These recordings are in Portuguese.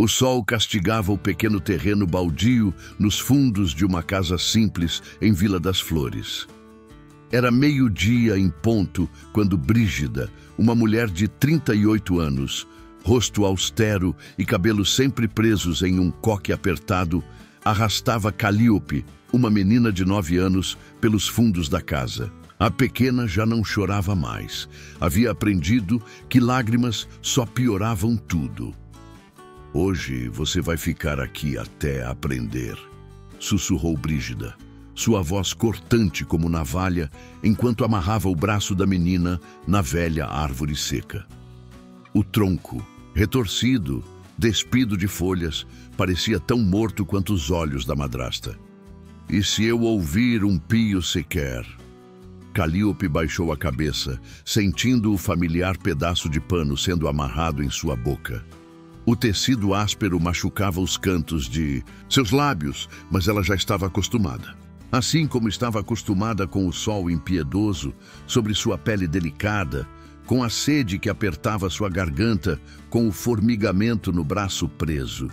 O sol castigava o pequeno terreno baldio nos fundos de uma casa simples em Vila das Flores. Era meio-dia em ponto quando Brígida, uma mulher de 38 anos, rosto austero e cabelos sempre presos em um coque apertado, arrastava Calíope, uma menina de 9 anos, pelos fundos da casa. A pequena já não chorava mais. Havia aprendido que lágrimas só pioravam tudo. "Hoje você vai ficar aqui até aprender", sussurrou Brígida, sua voz cortante como navalha, enquanto amarrava o braço da menina na velha árvore seca. O tronco, retorcido, despido de folhas, parecia tão morto quanto os olhos da madrasta. "E se eu ouvir um pio sequer?" Calíope baixou a cabeça, sentindo o familiar pedaço de pano sendo amarrado em sua boca. O tecido áspero machucava os cantos de seus lábios, mas ela já estava acostumada. Assim como estava acostumada com o sol impiedoso sobre sua pele delicada, com a sede que apertava sua garganta, com o formigamento no braço preso.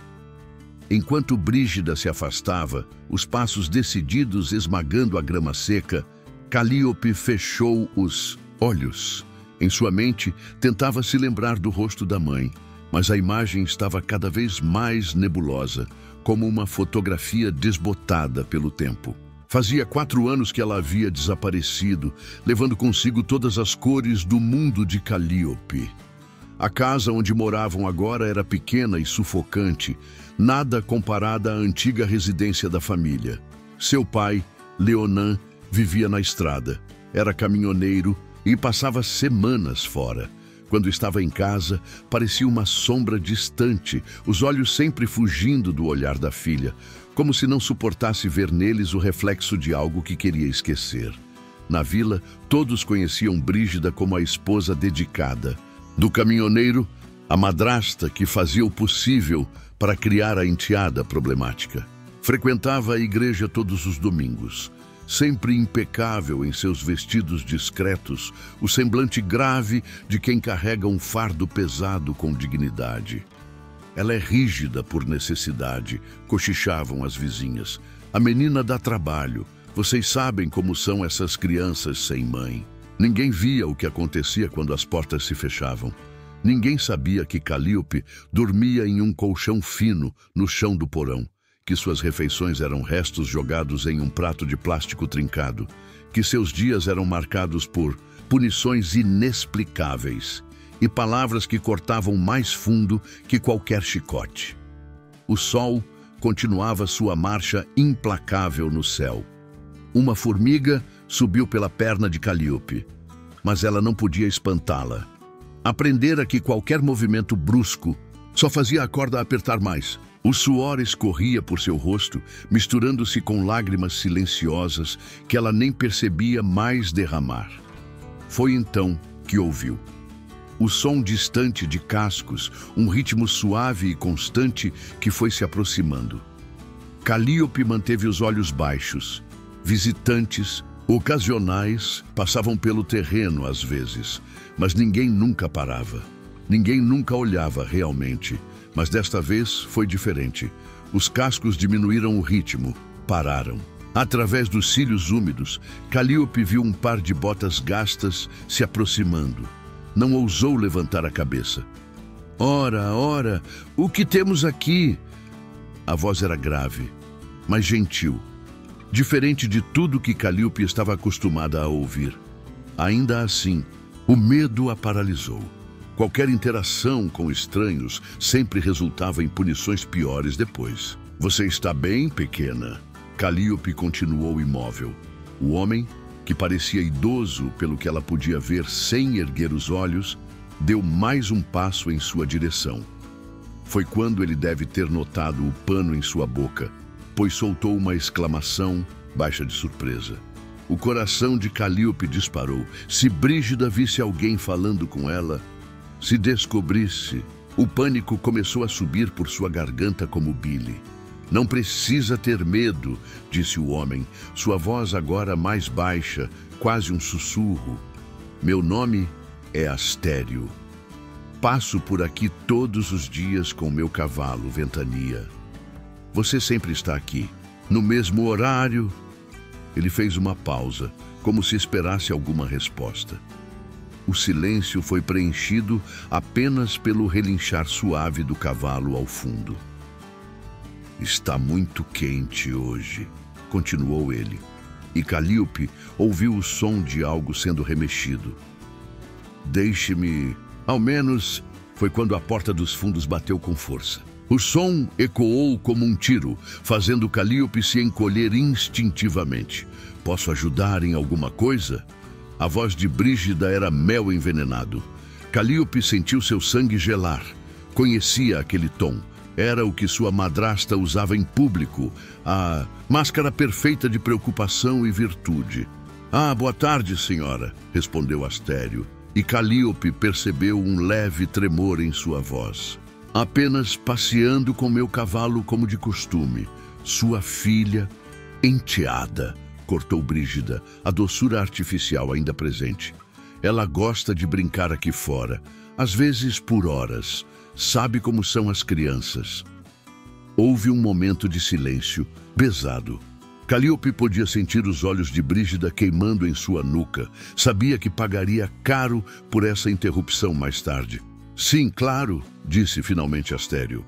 Enquanto Brígida se afastava, os passos decididos esmagando a grama seca, Calíope fechou os olhos. Em sua mente, tentava se lembrar do rosto da mãe, mas a imagem estava cada vez mais nebulosa, como uma fotografia desbotada pelo tempo. Fazia 4 anos que ela havia desaparecido, levando consigo todas as cores do mundo de Calíope. A casa onde moravam agora era pequena e sufocante, nada comparada à antiga residência da família. Seu pai, Leonan, vivia na estrada, era caminhoneiro e passava semanas fora. Quando estava em casa, parecia uma sombra distante, os olhos sempre fugindo do olhar da filha, como se não suportasse ver neles o reflexo de algo que queria esquecer. Na vila, todos conheciam Brígida como a esposa dedicada. Do caminhoneiro, a madrasta que fazia o possível para criar a enteada problemática. Frequentava a igreja todos os domingos. Sempre impecável em seus vestidos discretos, o semblante grave de quem carrega um fardo pesado com dignidade. "Ela é rígida por necessidade", cochichavam as vizinhas. "A menina dá trabalho. Vocês sabem como são essas crianças sem mãe." Ninguém via o que acontecia quando as portas se fechavam. Ninguém sabia que Calíope dormia em um colchão fino no chão do porão, que suas refeições eram restos jogados em um prato de plástico trincado, que seus dias eram marcados por punições inexplicáveis e palavras que cortavam mais fundo que qualquer chicote. O sol continuava sua marcha implacável no céu. Uma formiga subiu pela perna de Calíope, mas ela não podia espantá-la. Aprendera que qualquer movimento brusco só fazia a corda apertar mais. O suor escorria por seu rosto, misturando-se com lágrimas silenciosas que ela nem percebia mais derramar. Foi então que ouviu. O som distante de cascos, um ritmo suave e constante que foi se aproximando. Calíope manteve os olhos baixos. Visitantes, ocasionais, passavam pelo terreno às vezes, mas ninguém nunca parava. Ninguém nunca olhava realmente. Mas desta vez foi diferente. Os cascos diminuíram o ritmo, pararam. Através dos cílios úmidos, Calíope viu um par de botas gastas se aproximando. Não ousou levantar a cabeça. "Ora, ora, o que temos aqui?" A voz era grave, mas gentil, diferente de tudo que Calíope estava acostumada a ouvir. Ainda assim, o medo a paralisou. Qualquer interação com estranhos sempre resultava em punições piores depois. "Você está bem, pequena?" Calíope continuou imóvel. O homem, que parecia idoso pelo que ela podia ver sem erguer os olhos, deu mais um passo em sua direção. Foi quando ele deve ter notado o pano em sua boca, pois soltou uma exclamação baixa de surpresa. O coração de Calíope disparou. Se Brígida visse alguém falando com ela, se descobrisse, o pânico começou a subir por sua garganta como bile. "Não precisa ter medo", disse o homem, sua voz agora mais baixa, quase um sussurro. "Meu nome é Astério." Passo por aqui todos os dias com meu cavalo, Ventania. Você sempre está aqui, no mesmo horário. Ele fez uma pausa, como se esperasse alguma resposta. O silêncio foi preenchido apenas pelo relinchar suave do cavalo ao fundo. Está muito quente hoje, continuou ele, e Calíope ouviu o som de algo sendo remexido. Deixe-me, ao menos, foi quando a porta dos fundos bateu com força. O som ecoou como um tiro, fazendo Calíope se encolher instintivamente. Posso ajudar em alguma coisa? A voz de Brígida era mel envenenado. Calíope sentiu seu sangue gelar. Conhecia aquele tom. Era o que sua madrasta usava em público, a máscara perfeita de preocupação e virtude. Ah, boa tarde, senhora, respondeu Astério, e Calíope percebeu um leve tremor em sua voz. Apenas passeando com meu cavalo como de costume. Sua filha, enteada, cortou Brígida, a doçura artificial ainda presente. Ela gosta de brincar aqui fora, às vezes por horas. Sabe como são as crianças. Houve um momento de silêncio, pesado. Calíope podia sentir os olhos de Brígida queimando em sua nuca. Sabia que pagaria caro por essa interrupção mais tarde. Sim, claro, disse finalmente Astério.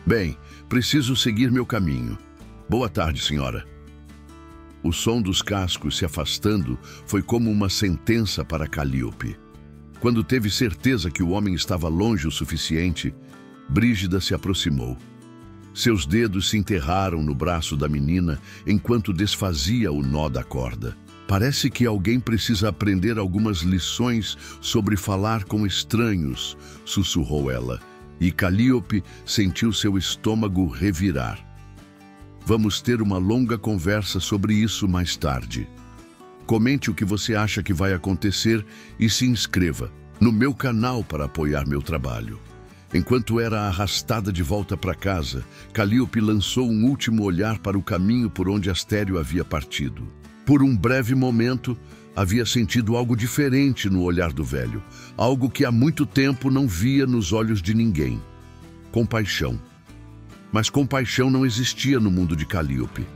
Bem, preciso seguir meu caminho. Boa tarde, senhora. O som dos cascos se afastando foi como uma sentença para Calíope. Quando teve certeza que o homem estava longe o suficiente, Brígida se aproximou. Seus dedos se enterraram no braço da menina enquanto desfazia o nó da corda. Parece que alguém precisa aprender algumas lições sobre falar com estranhos, sussurrou ela, e Calíope sentiu seu estômago revirar. Vamos ter uma longa conversa sobre isso mais tarde. Comente o que você acha que vai acontecer e se inscreva no meu canal para apoiar meu trabalho. Enquanto era arrastada de volta para casa, Calíope lançou um último olhar para o caminho por onde Astério havia partido. Por um breve momento, havia sentido algo diferente no olhar do velho, algo que há muito tempo não via nos olhos de ninguém. Compaixão. Mas compaixão não existia no mundo de Calíope.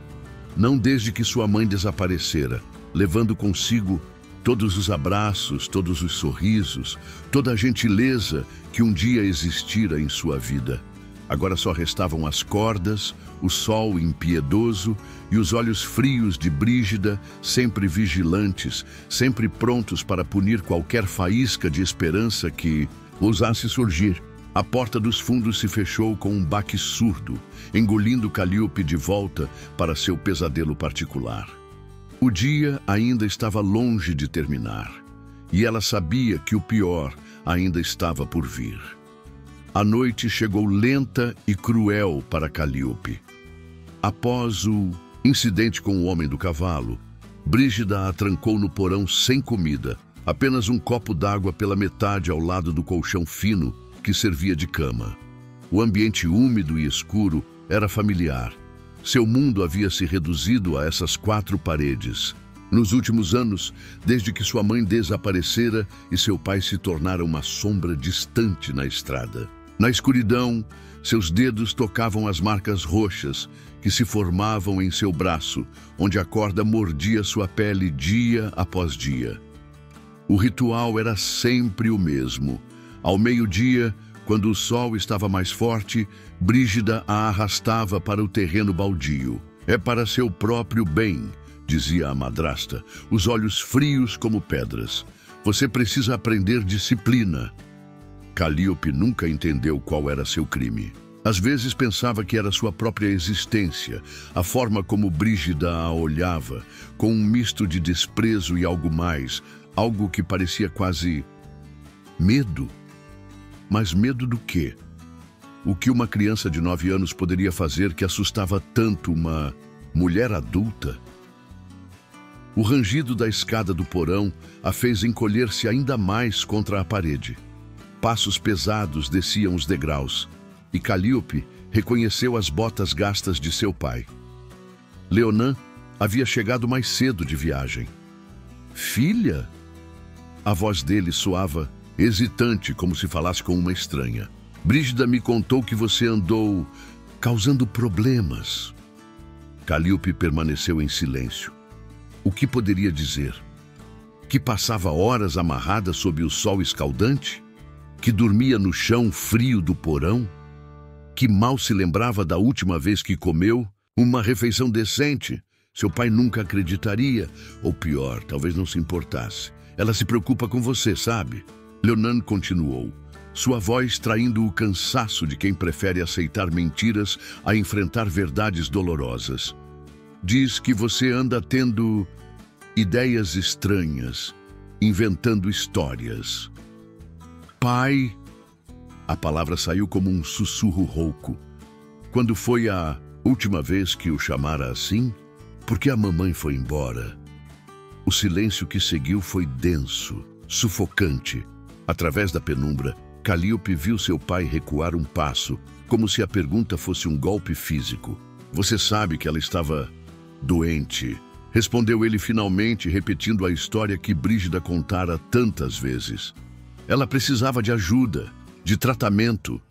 Não desde que sua mãe desaparecera, levando consigo todos os abraços, todos os sorrisos, toda a gentileza que um dia existira em sua vida. Agora só restavam as cordas, o sol impiedoso e os olhos frios de Brígida, sempre vigilantes, sempre prontos para punir qualquer faísca de esperança que ousasse surgir. A porta dos fundos se fechou com um baque surdo, engolindo Calíope de volta para seu pesadelo particular. O dia ainda estava longe de terminar, e ela sabia que o pior ainda estava por vir. A noite chegou lenta e cruel para Calíope. Após o incidente com o homem do cavalo, Brígida a trancou no porão sem comida, apenas um copo d'água pela metade ao lado do colchão fino que servia de cama. O ambiente úmido e escuro era familiar. Seu mundo havia se reduzido a essas 4 paredes. Nos últimos anos, desde que sua mãe desaparecera e seu pai se tornara uma sombra distante na estrada. Na escuridão, seus dedos tocavam as marcas roxas que se formavam em seu braço, onde a corda mordia sua pele dia após dia. O ritual era sempre o mesmo. Ao meio-dia, quando o sol estava mais forte, Brígida a arrastava para o terreno baldio. É para seu próprio bem, dizia a madrasta, os olhos frios como pedras. Você precisa aprender disciplina. Calíope nunca entendeu qual era seu crime. Às vezes pensava que era sua própria existência, a forma como Brígida a olhava, com um misto de desprezo e algo mais, algo que parecia quase medo. Mas medo do quê? O que uma criança de 9 anos poderia fazer que assustava tanto uma mulher adulta? O rangido da escada do porão a fez encolher-se ainda mais contra a parede. Passos pesados desciam os degraus, e Calíope reconheceu as botas gastas de seu pai. Leonan havia chegado mais cedo de viagem. Filha? A voz dele soava hesitante, como se falasse com uma estranha. Brígida me contou que você andou causando problemas. Calíope permaneceu em silêncio. O que poderia dizer? Que passava horas amarrada sob o sol escaldante? Que dormia no chão frio do porão? Que mal se lembrava da última vez que comeu uma refeição decente? Seu pai nunca acreditaria, ou pior, talvez não se importasse. Ela se preocupa com você, sabe? Leonan continuou, sua voz traindo o cansaço de quem prefere aceitar mentiras a enfrentar verdades dolorosas. Diz que você anda tendo ideias estranhas, inventando histórias. Pai, a palavra saiu como um sussurro rouco. Quando foi a última vez que o chamara assim? Porque a mamãe foi embora. O silêncio que seguiu foi denso, sufocante. Através da penumbra, Calíope viu seu pai recuar um passo, como se a pergunta fosse um golpe físico. Você sabe que ela estava doente, respondeu ele finalmente, repetindo a história que Brígida contara tantas vezes. Ela precisava de ajuda, de tratamento.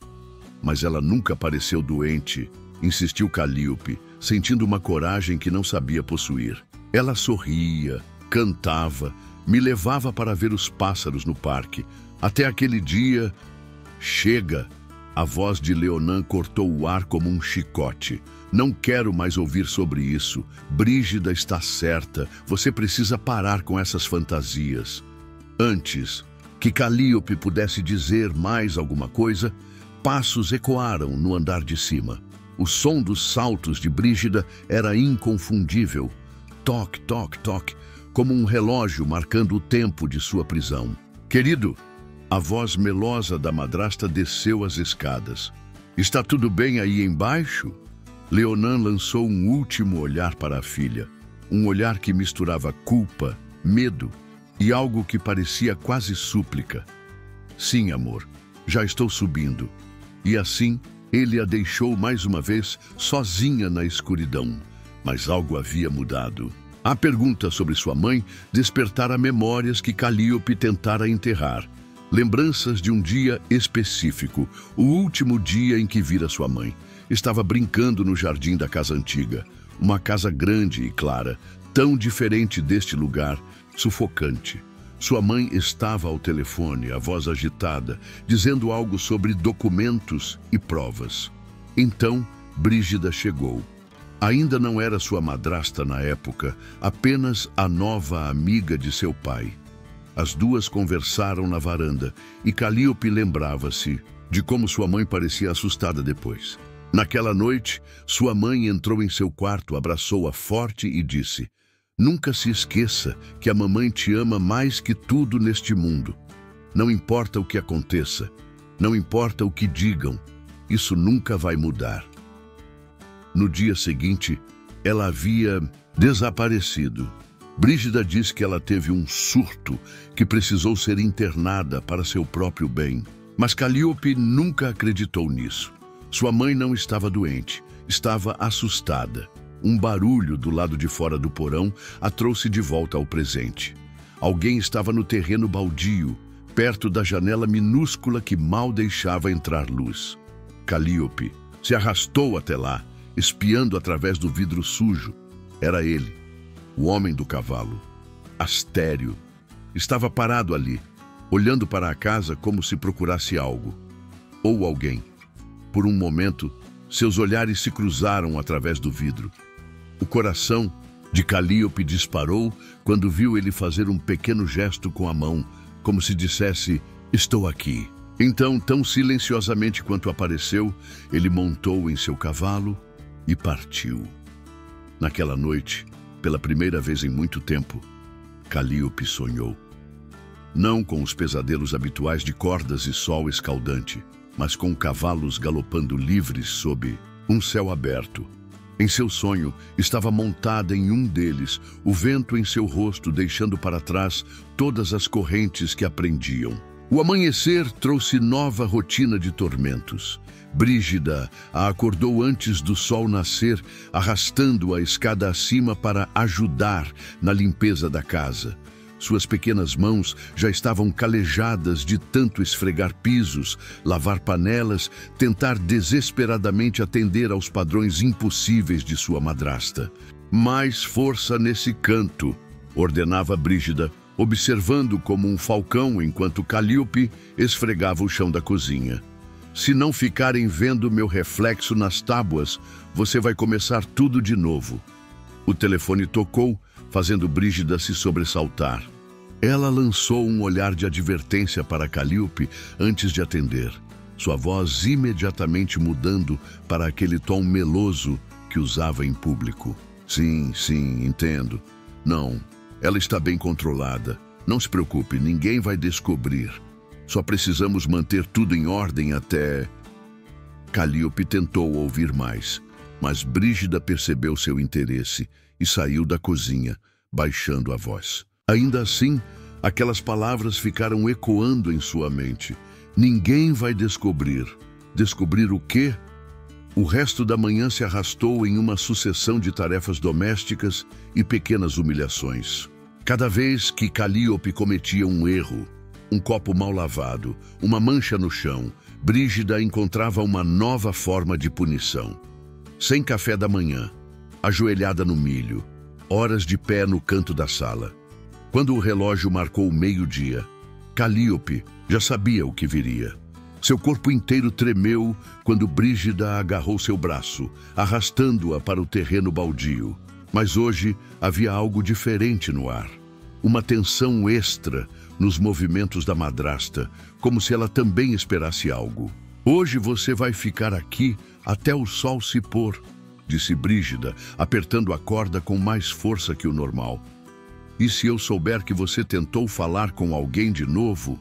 Mas ela nunca pareceu doente, insistiu Calíope, sentindo uma coragem que não sabia possuir. Ela sorria, cantava, me levava para ver os pássaros no parque. Até aquele dia... Chega! A voz de Leonan cortou o ar como um chicote. Não quero mais ouvir sobre isso. Brígida está certa. Você precisa parar com essas fantasias. Antes que Calíope pudesse dizer mais alguma coisa, passos ecoaram no andar de cima. O som dos saltos de Brígida era inconfundível. Toque, toque, toque, como um relógio marcando o tempo de sua prisão. Querido, a voz melosa da madrasta desceu as escadas. Está tudo bem aí embaixo? Leonan lançou um último olhar para a filha. Um olhar que misturava culpa, medo e algo que parecia quase súplica. Sim, amor, já estou subindo. E assim, ele a deixou mais uma vez sozinha na escuridão. Mas algo havia mudado. A pergunta sobre sua mãe despertara memórias que Calíope tentara enterrar. Lembranças de um dia específico, o último dia em que vira sua mãe. Estava brincando no jardim da casa antiga. Uma casa grande e clara, tão diferente deste lugar, sufocante. Sua mãe estava ao telefone, a voz agitada, dizendo algo sobre documentos e provas. Então, Brígida chegou. Ainda não era sua madrasta na época, apenas a nova amiga de seu pai. As duas conversaram na varanda e Calíope lembrava-se de como sua mãe parecia assustada depois. Naquela noite, sua mãe entrou em seu quarto, abraçou-a forte e disse: nunca se esqueça que a mamãe te ama mais que tudo neste mundo. Não importa o que aconteça, não importa o que digam, isso nunca vai mudar. No dia seguinte, ela havia desaparecido. Brígida diz que ela teve um surto que precisou ser internada para seu próprio bem. Mas Calíope nunca acreditou nisso. Sua mãe não estava doente, estava assustada. Um barulho do lado de fora do porão a trouxe de volta ao presente. Alguém estava no terreno baldio, perto da janela minúscula que mal deixava entrar luz. Calíope se arrastou até lá, espiando através do vidro sujo. Era ele, o homem do cavalo. Astério. Estava parado ali, olhando para a casa como se procurasse algo. Ou alguém. Por um momento, seus olhares se cruzaram através do vidro. O coração de Calíope disparou quando viu ele fazer um pequeno gesto com a mão, como se dissesse: estou aqui. Então, tão silenciosamente quanto apareceu, ele montou em seu cavalo e partiu. Naquela noite, pela primeira vez em muito tempo, Calíope sonhou. Não com os pesadelos habituais de cordas e sol escaldante, mas com cavalos galopando livres sob um céu aberto. Em seu sonho, estava montada em um deles, o vento em seu rosto deixando para trás todas as correntes que a prendiam. O amanhecer trouxe nova rotina de tormentos. Brígida a acordou antes do sol nascer, arrastando-a escada acima para ajudar na limpeza da casa. Suas pequenas mãos já estavam calejadas de tanto esfregar pisos, lavar panelas, tentar desesperadamente atender aos padrões impossíveis de sua madrasta. Mais força nesse canto, ordenava Brígida, observando como um falcão enquanto Calíope esfregava o chão da cozinha. Se não ficarem vendo meu reflexo nas tábuas, você vai começar tudo de novo. O telefone tocou, fazendo Brígida se sobressaltar. Ela lançou um olhar de advertência para Calíope antes de atender, sua voz imediatamente mudando para aquele tom meloso que usava em público. Sim, entendo. Não, ela está bem controlada. Não se preocupe, ninguém vai descobrir. Só precisamos manter tudo em ordem até... Calíope tentou ouvir mais, mas Brígida percebeu seu interesse e saiu da cozinha, baixando a voz. Ainda assim, aquelas palavras ficaram ecoando em sua mente. Ninguém vai descobrir. Descobrir o quê? O resto da manhã se arrastou em uma sucessão de tarefas domésticas e pequenas humilhações. Cada vez que Calíope cometia um erro, um copo mal lavado, uma mancha no chão, Brígida encontrava uma nova forma de punição. Sem café da manhã, ajoelhada no milho, horas de pé no canto da sala. Quando o relógio marcou meio-dia, Calíope já sabia o que viria. Seu corpo inteiro tremeu quando Brígida agarrou seu braço, arrastando-a para o terreno baldio. Mas hoje havia algo diferente no ar. Uma tensão extra nos movimentos da madrasta, como se ela também esperasse algo. Hoje você vai ficar aqui até o sol se pôr, disse Brígida, apertando a corda com mais força que o normal. E se eu souber que você tentou falar com alguém de novo?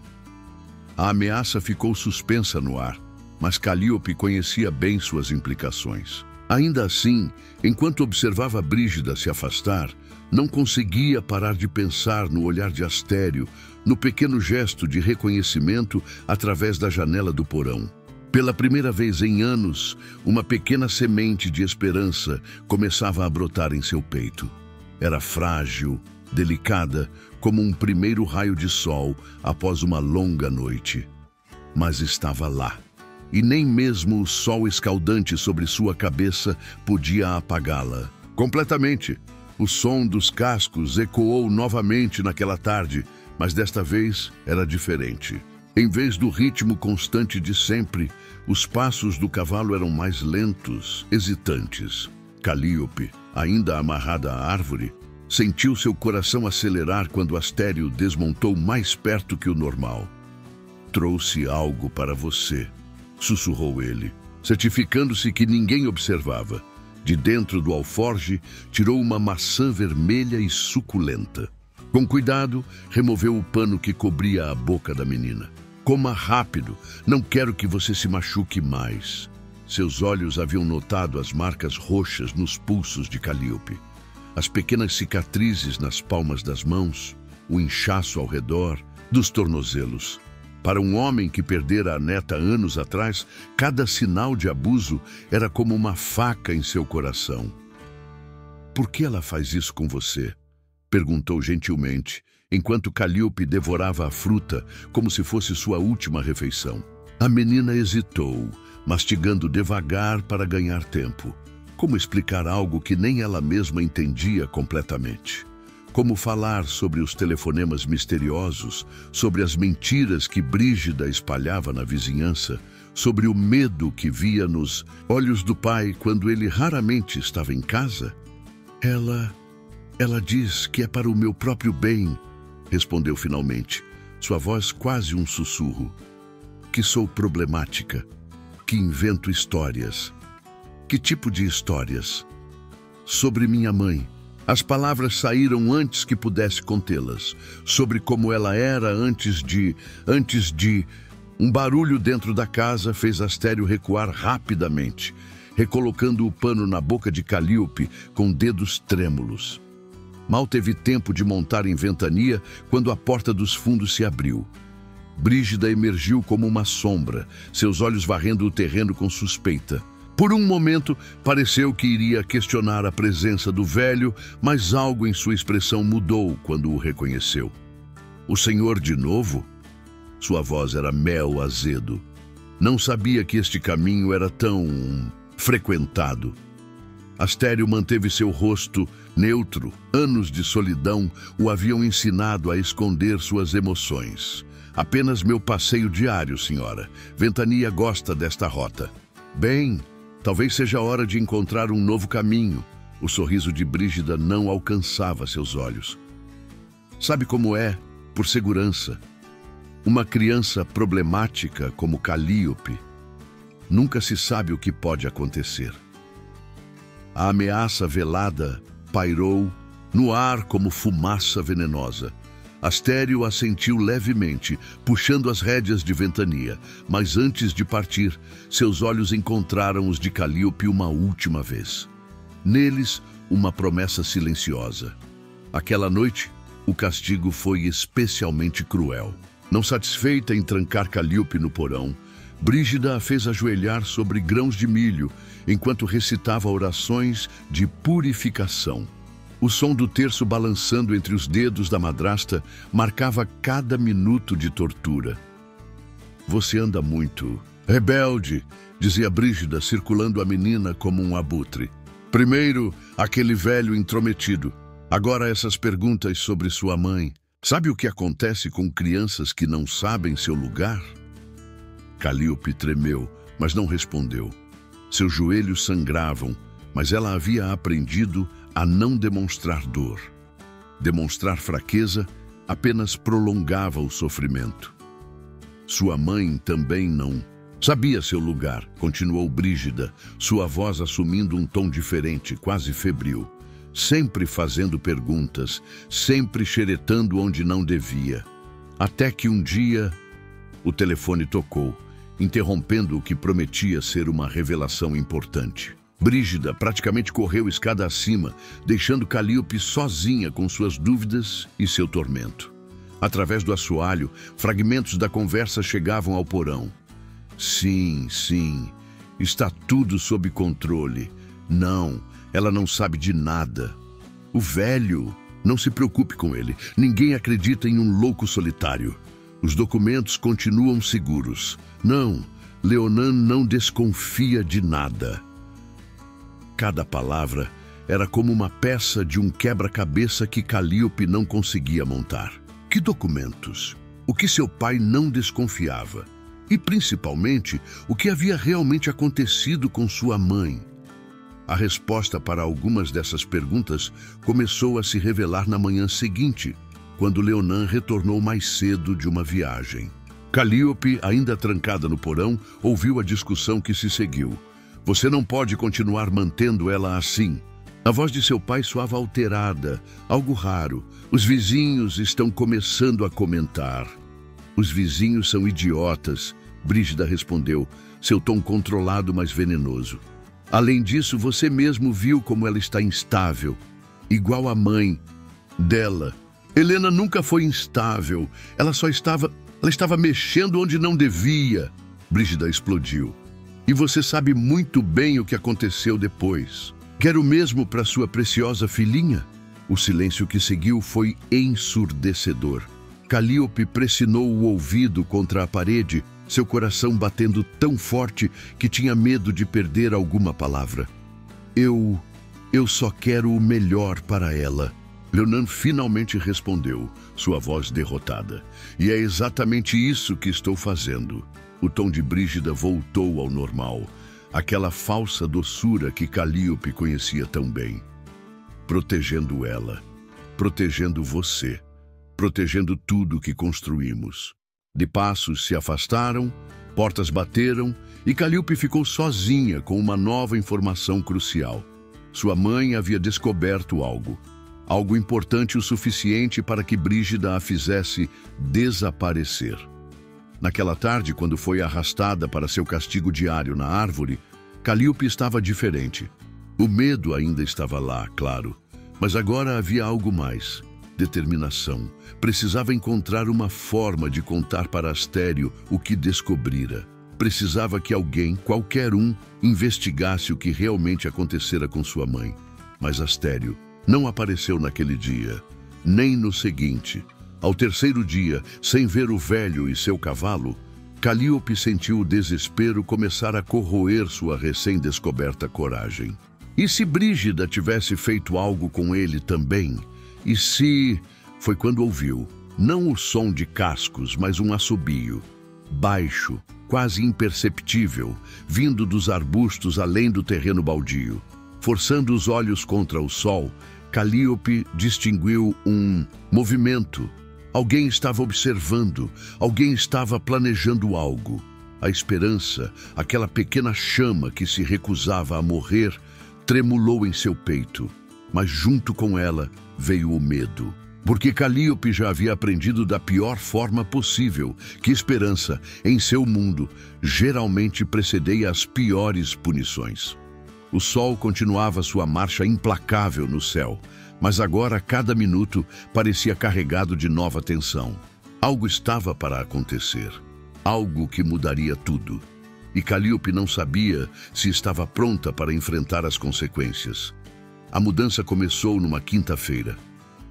A ameaça ficou suspensa no ar, mas Calíope conhecia bem suas implicações. Ainda assim, enquanto observava Brígida se afastar, não conseguia parar de pensar no olhar de Astério, no pequeno gesto de reconhecimento através da janela do porão. Pela primeira vez em anos, uma pequena semente de esperança começava a brotar em seu peito. Era frágil, delicada, como um primeiro raio de sol após uma longa noite. Mas estava lá. E nem mesmo o sol escaldante sobre sua cabeça podia apagá-la. Completamente. O som dos cascos ecoou novamente naquela tarde, mas desta vez era diferente. Em vez do ritmo constante de sempre, os passos do cavalo eram mais lentos, hesitantes. Calíope, ainda amarrada à árvore, sentiu seu coração acelerar quando Astério desmontou mais perto que o normal. "Trouxe algo para você", sussurrou ele, certificando-se que ninguém observava. De dentro do alforge, tirou uma maçã vermelha e suculenta. Com cuidado, removeu o pano que cobria a boca da menina. "Coma rápido, não quero que você se machuque mais." Seus olhos haviam notado as marcas roxas nos pulsos de Calíope, as pequenas cicatrizes nas palmas das mãos, o inchaço ao redor dos tornozelos. Para um homem que perdera a neta anos atrás, cada sinal de abuso era como uma faca em seu coração. "Por que ela faz isso com você?" perguntou gentilmente, enquanto Calíope devorava a fruta como se fosse sua última refeição. A menina hesitou, mastigando devagar para ganhar tempo. Como explicar algo que nem ela mesma entendia completamente? Como falar sobre os telefonemas misteriosos, sobre as mentiras que Brígida espalhava na vizinhança, sobre o medo que via nos olhos do pai quando ele raramente estava em casa? Ela diz que é para o meu próprio bem", respondeu finalmente, sua voz quase um sussurro. "Que sou problemática, que invento histórias." "Que tipo de histórias?" "Sobre minha mãe." As palavras saíram antes que pudesse contê-las. Sobre como ela era antes de... Um barulho dentro da casa fez Astério recuar rapidamente, recolocando o pano na boca de Calíope com dedos trêmulos. Mal teve tempo de montar em ventania quando a porta dos fundos se abriu. Brígida emergiu como uma sombra, seus olhos varrendo o terreno com suspeita. Por um momento, pareceu que iria questionar a presença do velho, mas algo em sua expressão mudou quando o reconheceu. O senhor de novo? Sua voz era mel azedo. Não sabia que este caminho era tão frequentado. Astério manteve seu rosto neutro. Anos de solidão o haviam ensinado a esconder suas emoções. Apenas meu passeio diário, senhora. Ventania gosta desta rota. Bem, talvez seja a hora de encontrar um novo caminho. O sorriso de Brígida não alcançava seus olhos. Sabe como é? Por segurança. Uma criança problemática como Calíope. Nunca se sabe o que pode acontecer. A ameaça velada pairou no ar como fumaça venenosa. Astério assentiu levemente, puxando as rédeas de Ventania, mas antes de partir, seus olhos encontraram os de Calíope uma última vez. Neles, uma promessa silenciosa. Aquela noite, o castigo foi especialmente cruel. Não satisfeita em trancar Calíope no porão, Brígida a fez ajoelhar sobre grãos de milho, enquanto recitava orações de purificação. O som do terço balançando entre os dedos da madrasta marcava cada minuto de tortura. Você anda muito rebelde, dizia Brígida, circulando a menina como um abutre. Primeiro, aquele velho intrometido. Agora essas perguntas sobre sua mãe. Sabe o que acontece com crianças que não sabem seu lugar? Calíope tremeu, mas não respondeu. Seus joelhos sangravam, mas ela havia aprendido a não demonstrar dor. Demonstrar fraqueza apenas prolongava o sofrimento. Sua mãe também não sabia seu lugar, continuou Brígida, sua voz assumindo um tom diferente, quase febril. Sempre fazendo perguntas, sempre xeretando onde não devia. Até que um dia, o telefone tocou, interrompendo o que prometia ser uma revelação importante. Brígida praticamente correu escada acima, deixando Calíope sozinha com suas dúvidas e seu tormento. Através do assoalho, fragmentos da conversa chegavam ao porão. Sim, está tudo sob controle. Não, ela não sabe de nada. O velho, não se preocupe com ele. Ninguém acredita em um louco solitário. Os documentos continuam seguros. Não, Leonan não desconfia de nada. Cada palavra era como uma peça de um quebra-cabeça que Calíope não conseguia montar. Que documentos? O que seu pai não desconfiava? E, principalmente, o que havia realmente acontecido com sua mãe? A resposta para algumas dessas perguntas começou a se revelar na manhã seguinte, quando Leonan retornou mais cedo de uma viagem. Calíope, ainda trancada no porão, ouviu a discussão que se seguiu. Você não pode continuar mantendo ela assim. A voz de seu pai soava alterada, algo raro. Os vizinhos estão começando a comentar. Os vizinhos são idiotas, Brígida respondeu, seu tom controlado, mas venenoso. Além disso, você mesmo viu como ela está instável, igual a mãe dela. Helena nunca foi instável, ela estava mexendo onde não devia. Brígida explodiu. E você sabe muito bem o que aconteceu depois. Quer o mesmo para sua preciosa filhinha? O silêncio que seguiu foi ensurdecedor. Calíope pressionou o ouvido contra a parede, seu coração batendo tão forte que tinha medo de perder alguma palavra. Eu só quero o melhor para ela. Leonan finalmente respondeu, sua voz derrotada. E é exatamente isso que estou fazendo. O tom de Brígida voltou ao normal, aquela falsa doçura que Calíope conhecia tão bem. Protegendo ela, protegendo você, protegendo tudo que construímos. De passos se afastaram, portas bateram e Calíope ficou sozinha com uma nova informação crucial. Sua mãe havia descoberto algo importante o suficiente para que Brígida a fizesse desaparecer. Naquela tarde, quando foi arrastada para seu castigo diário na árvore, Calíope estava diferente. O medo ainda estava lá, claro, mas agora havia algo mais. determinação. Precisava encontrar uma forma de contar para Astério o que descobrira. Precisava que alguém, qualquer um, investigasse o que realmente acontecera com sua mãe. Mas Astério não apareceu naquele dia, nem no seguinte. Ao terceiro dia, sem ver o velho e seu cavalo, Calíope sentiu o desespero começar a corroer sua recém-descoberta coragem. E se Brígida tivesse feito algo com ele também? E se... Foi quando ouviu, não o som de cascos, mas um assobio, baixo, quase imperceptível, vindo dos arbustos além do terreno baldio. Forçando os olhos contra o sol, Calíope distinguiu um movimento. Alguém estava observando, alguém estava planejando algo. A esperança, aquela pequena chama que se recusava a morrer, tremulou em seu peito. Mas junto com ela veio o medo. Porque Calíope já havia aprendido da pior forma possível que esperança, em seu mundo, geralmente precedeia as piores punições. O sol continuava sua marcha implacável no céu, mas agora cada minuto parecia carregado de nova tensão. Algo estava para acontecer, algo que mudaria tudo. E Calíope não sabia se estava pronta para enfrentar as consequências. A mudança começou numa quinta-feira.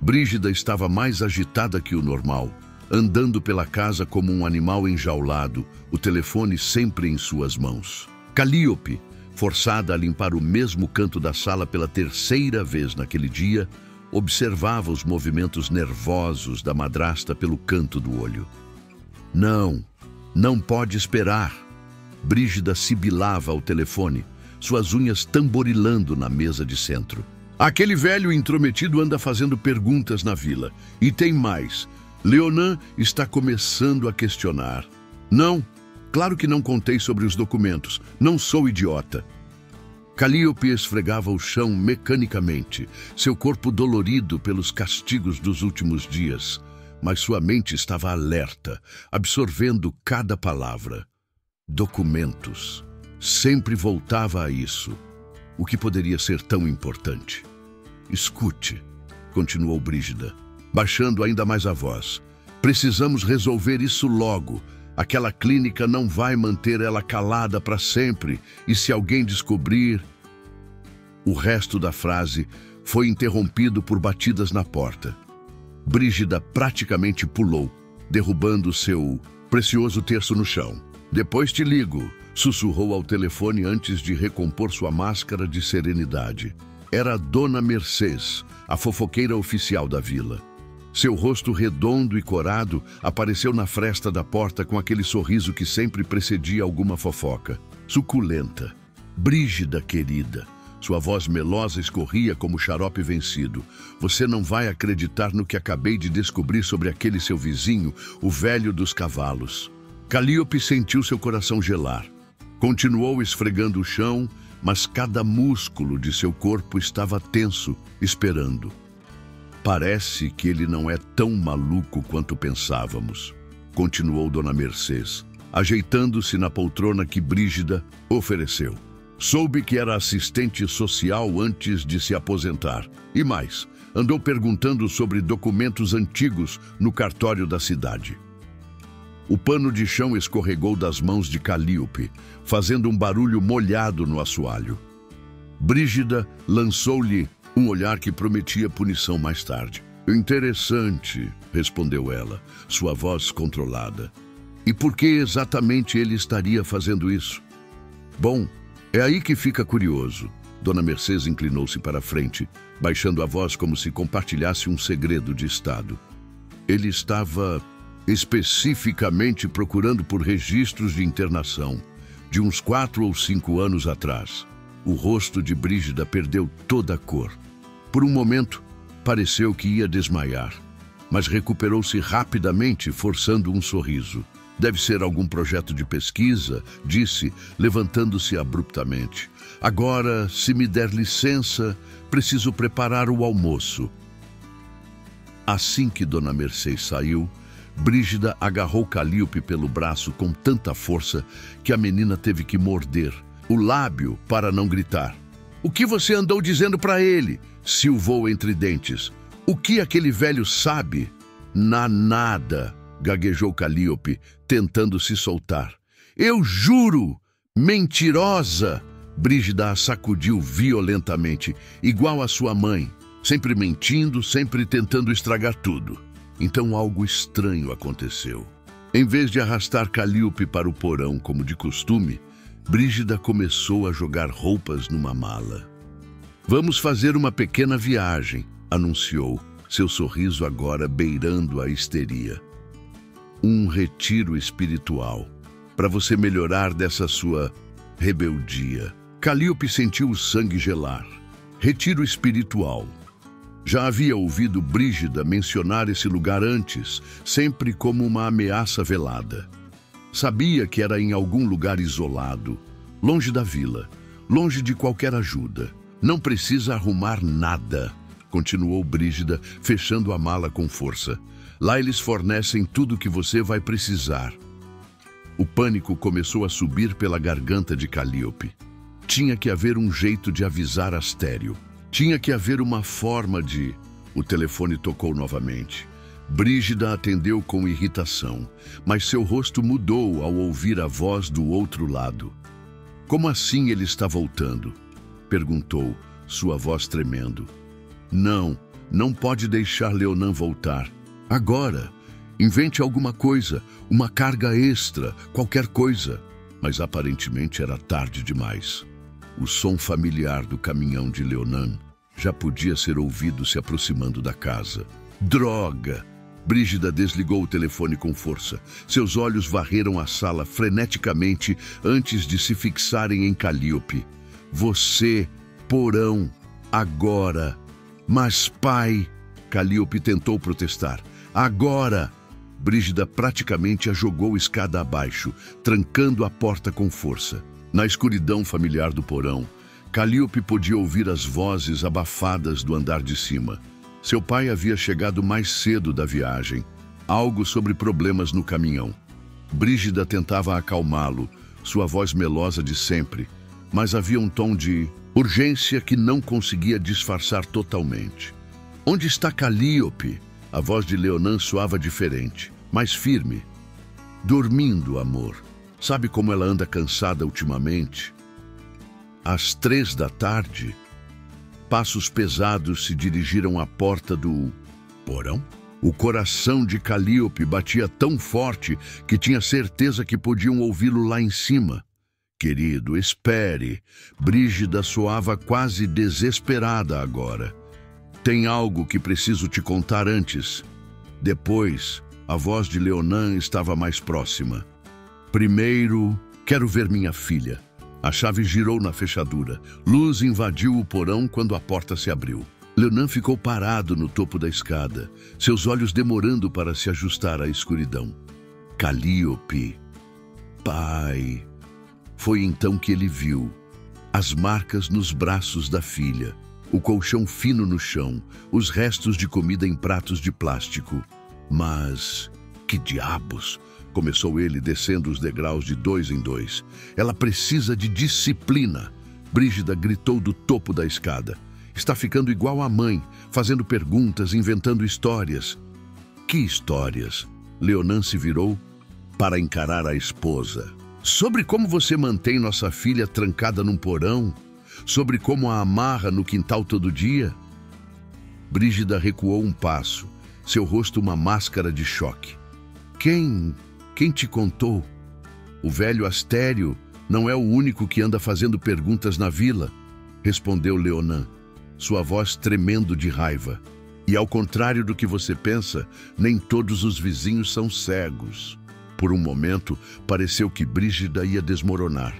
Brígida estava mais agitada que o normal, andando pela casa como um animal enjaulado, o telefone sempre em suas mãos. Calíope, forçada a limpar o mesmo canto da sala pela terceira vez naquele dia, observava os movimentos nervosos da madrasta pelo canto do olho. Não pode esperar. Brígida sibilava ao telefone, suas unhas tamborilando na mesa de centro. Aquele velho intrometido anda fazendo perguntas na vila. E tem mais. Leonan está começando a questionar. Não, claro que não contei sobre os documentos. Não sou idiota. Calíope esfregava o chão mecanicamente, seu corpo dolorido pelos castigos dos últimos dias. Mas sua mente estava alerta, absorvendo cada palavra. Documentos. Sempre voltava a isso. O que poderia ser tão importante? Escute, continuou Brígida, baixando ainda mais a voz. Precisamos resolver isso logo. Aquela clínica não vai manter ela calada para sempre. E se alguém descobrir... O resto da frase foi interrompido por batidas na porta. Brígida praticamente pulou, derrubando seu precioso terço no chão. Depois te ligo, sussurrou ao telefone antes de recompor sua máscara de serenidade. Era Dona Mercês, a fofoqueira oficial da vila. Seu rosto redondo e corado apareceu na fresta da porta com aquele sorriso que sempre precedia alguma fofoca. Suculenta. Brígida, querida. Sua voz melosa escorria como xarope vencido. Você não vai acreditar no que acabei de descobrir sobre aquele seu vizinho, o velho dos cavalos. Calíope sentiu seu coração gelar. Continuou esfregando o chão, mas cada músculo de seu corpo estava tenso, esperando. Parece que ele não é tão maluco quanto pensávamos, continuou Dona Mercês, ajeitando-se na poltrona que Brígida ofereceu. Soube que era assistente social antes de se aposentar. E mais, andou perguntando sobre documentos antigos no cartório da cidade. O pano de chão escorregou das mãos de Calíope, fazendo um barulho molhado no assoalho. Brígida lançou-lhe um olhar que prometia punição mais tarde. Interessante, respondeu ela, sua voz controlada. E por que exatamente ele estaria fazendo isso? Bom, é aí que fica curioso. Dona Mercês inclinou-se para a frente, baixando a voz como se compartilhasse um segredo de estado. Ele estava especificamente procurando por registros de internação, de uns 4 ou 5 anos atrás. O rosto de Brígida perdeu toda a cor. Por um momento, pareceu que ia desmaiar, mas recuperou-se rapidamente, forçando um sorriso. Deve ser algum projeto de pesquisa, disse, levantando-se abruptamente. Agora, se me der licença, preciso preparar o almoço. Assim que Dona Mercês saiu, Brígida agarrou Calíope pelo braço com tanta força que a menina teve que morder o lábio para não gritar. O que você andou dizendo para ele? Silvou entre dentes. O que aquele velho sabe? Nada, gaguejou Calíope, tentando se soltar. Eu juro! Mentirosa! Brígida a sacudiu violentamente, igual a sua mãe, sempre mentindo, sempre tentando estragar tudo. Então algo estranho aconteceu. Em vez de arrastar Calíope para o porão como de costume, Brígida começou a jogar roupas numa mala. Vamos fazer uma pequena viagem, anunciou, seu sorriso agora beirando a histeria. Um retiro espiritual, para você melhorar dessa sua rebeldia. Calíope sentiu o sangue gelar. Retiro espiritual. Já havia ouvido Brígida mencionar esse lugar antes, sempre como uma ameaça velada. Sabia que era em algum lugar isolado, longe da vila, longe de qualquer ajuda. Não precisa arrumar nada, continuou Brígida, fechando a mala com força. Lá eles fornecem tudo o que você vai precisar. O pânico começou a subir pela garganta de Calíope. Tinha que haver um jeito de avisar Astério. Tinha que haver uma forma de... O telefone tocou novamente. Brígida atendeu com irritação, mas seu rosto mudou ao ouvir a voz do outro lado. Como assim ele está voltando? Perguntou, sua voz tremendo. Não pode deixar Leonan voltar. Agora, invente alguma coisa, uma carga extra, qualquer coisa. Mas aparentemente era tarde demais. O som familiar do caminhão de Leonan já podia ser ouvido se aproximando da casa. Droga! Brígida desligou o telefone com força. Seus olhos varreram a sala freneticamente antes de se fixarem em Calíope. Você, porão, agora. Mas, pai... Calíope tentou protestar. Agora! Brígida praticamente a jogou escada abaixo, trancando a porta com força. Na escuridão familiar do porão, Calíope podia ouvir as vozes abafadas do andar de cima. Seu pai havia chegado mais cedo da viagem, algo sobre problemas no caminhão. Brígida tentava acalmá-lo, sua voz melosa de sempre, mas havia um tom de urgência que não conseguia disfarçar totalmente. Onde está Calíope? A voz de Leonan soava diferente, mais firme. Dormindo, amor. Sabe como ela anda cansada ultimamente? Às 3 da tarde, passos pesados se dirigiram à porta do porão. O coração de Calíope batia tão forte que tinha certeza que podiam ouvi-lo lá em cima. Querido, espere. Brígida soava quase desesperada agora. Tem algo que preciso te contar antes. Depois, a voz de Leonan estava mais próxima. Primeiro, quero ver minha filha. A chave girou na fechadura. Luz invadiu o porão quando a porta se abriu. Leonan ficou parado no topo da escada, seus olhos demorando para se ajustar à escuridão. Calíope. Pai. Foi então que ele viu as marcas nos braços da filha, o colchão fino no chão, os restos de comida em pratos de plástico. Mas, que diabos? Começou ele descendo os degraus de 2 em 2. Ela precisa de disciplina. Brígida gritou do topo da escada. Está ficando igual à mãe, fazendo perguntas, inventando histórias. Que histórias? Leonan se virou para encarar a esposa. Sobre como você mantém nossa filha trancada num porão? Sobre como a amarra no quintal todo dia? Brígida recuou um passo, seu rosto uma máscara de choque. Quem te contou? O velho Astério não é o único que anda fazendo perguntas na vila, respondeu Leonan, sua voz tremendo de raiva. E ao contrário do que você pensa, nem todos os vizinhos são cegos. Por um momento, pareceu que Brígida ia desmoronar,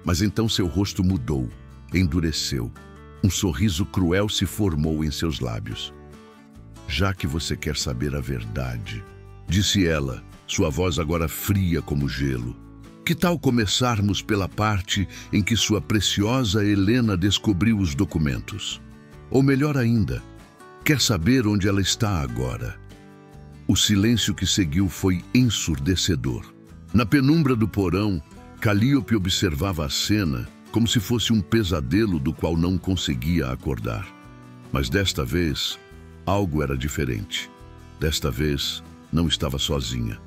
mas então seu rosto mudou, endureceu. Um sorriso cruel se formou em seus lábios. Já que você quer saber a verdade, disse ela, sua voz agora fria como gelo. Que tal começarmos pela parte em que sua preciosa Helena descobriu os documentos? Ou melhor ainda, quer saber onde ela está agora? O silêncio que seguiu foi ensurdecedor. Na penumbra do porão, Calíope observava a cena como se fosse um pesadelo do qual não conseguia acordar. Mas desta vez, algo era diferente. Desta vez, não estava sozinha.